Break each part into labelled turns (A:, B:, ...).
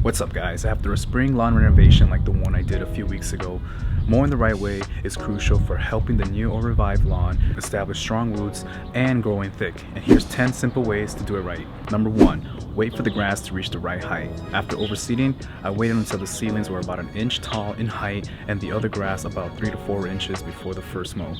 A: What's up, guys? After a spring lawn renovation like the one I did a few weeks ago, mowing the right way is crucial for helping the new or revived lawn establish strong roots and growing thick. And here's 10 simple ways to do it right. Number 1, wait for the grass to reach the right height. After overseeding, I waited until the seedlings were about an inch tall in height and the other grass about 3 to 4 inches before the first mow.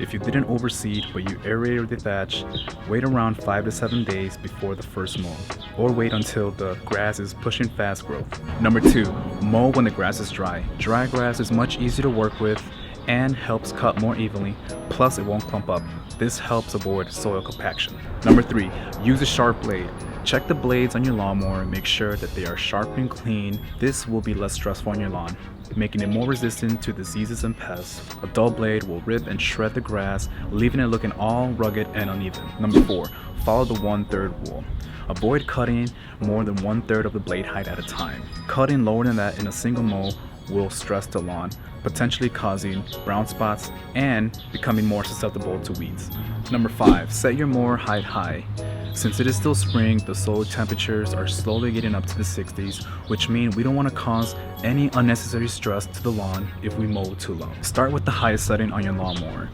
A: If you didn't overseed but you aerated the thatch, wait around 5 to 7 days before the first mow, or wait until the grass is pushing fast growth. Number 2, mow when the grass is dry. Dry grass is much easier to work with and helps cut more evenly, plus it won't clump up. This helps avoid soil compaction. Number 3, use a sharp blade. Check the blades on your lawnmower and make sure that they are sharp and clean. This will be less stressful on your lawn, making it more resistant to diseases and pests. A dull blade will rip and shred the grass, leaving it looking all rugged and uneven. Number 4, follow the 1/3 rule. Avoid cutting more than 1/3 of the blade height at a time. Cutting lower than that in a single mow will stress the lawn, potentially causing brown spots and becoming more susceptible to weeds. Number 5, set your mower height high. Since it is still spring, the soil temperatures are slowly getting up to the 60s, which means we don't want to cause any unnecessary stress to the lawn if we mow too low. Start with the highest setting on your lawnmower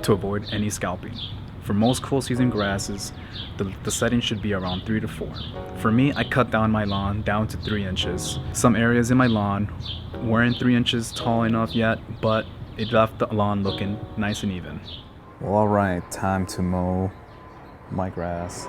A: to avoid any scalping. For most cool season grasses, the setting should be around 3 to 4. For me, I cut down my lawn down to 3 inches. Some areas in my lawn weren't 3 inches tall enough yet, but it left the lawn looking nice and even. Well, alright, time to mow my grass.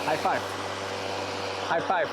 A: High five. High five.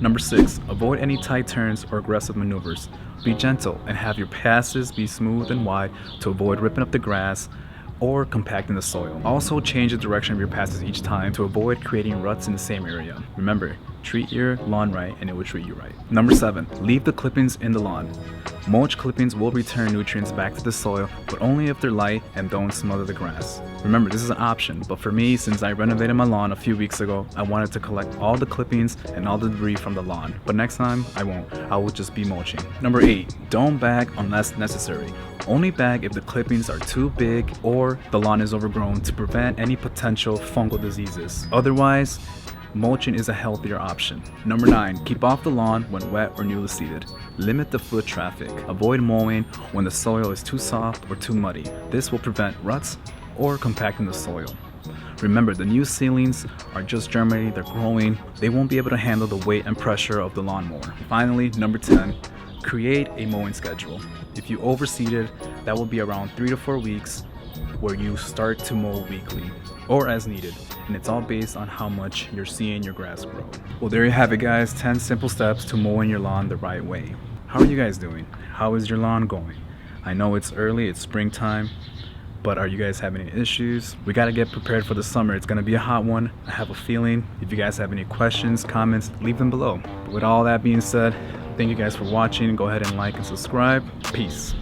A: Number 6, avoid any tight turns or aggressive maneuvers. Be gentle and have your passes be smooth and wide to avoid ripping up the grass or compacting the soil. Also change the direction of your passes each time to avoid creating ruts in the same area. Remember, treat your lawn right and it will treat you right. Number 7, leave the clippings in the lawn. Mulch clippings will return nutrients back to the soil, but only if they're light and don't smother the grass. Remember, this is an option, but for me, since I renovated my lawn a few weeks ago, I wanted to collect all the clippings and all the debris from the lawn. But next time, I won't. I will just be mulching. Number 8, don't bag unless necessary. Only bag if the clippings are too big or the lawn is overgrown to prevent any potential fungal diseases. Otherwise, mulching is a healthier option. Number 9, keep off the lawn when wet or newly seeded. Limit the foot traffic. Avoid mowing when the soil is too soft or too muddy. This will prevent ruts or compacting the soil. Remember, the new seedlings are just germinating, they're growing. They won't be able to handle the weight and pressure of the lawnmower. Finally, number 10, create a mowing schedule. If you overseeded, that will be around 3 to 4 weeks where you start to mow weekly or as needed, and it's all based on how much you're seeing your grass grow. Well, there you have it, guys. 10 simple steps to mowing your lawn the right way. How are you guys doing? How is your lawn going? I know it's early, it's springtime, but are you guys having any issues? We got to get prepared for the summer. It's going to be a hot one. I have a feeling. If you guys have any questions, comments, leave them below. But with all that being said, thank you guys for watching. Go ahead and like and subscribe. Peace.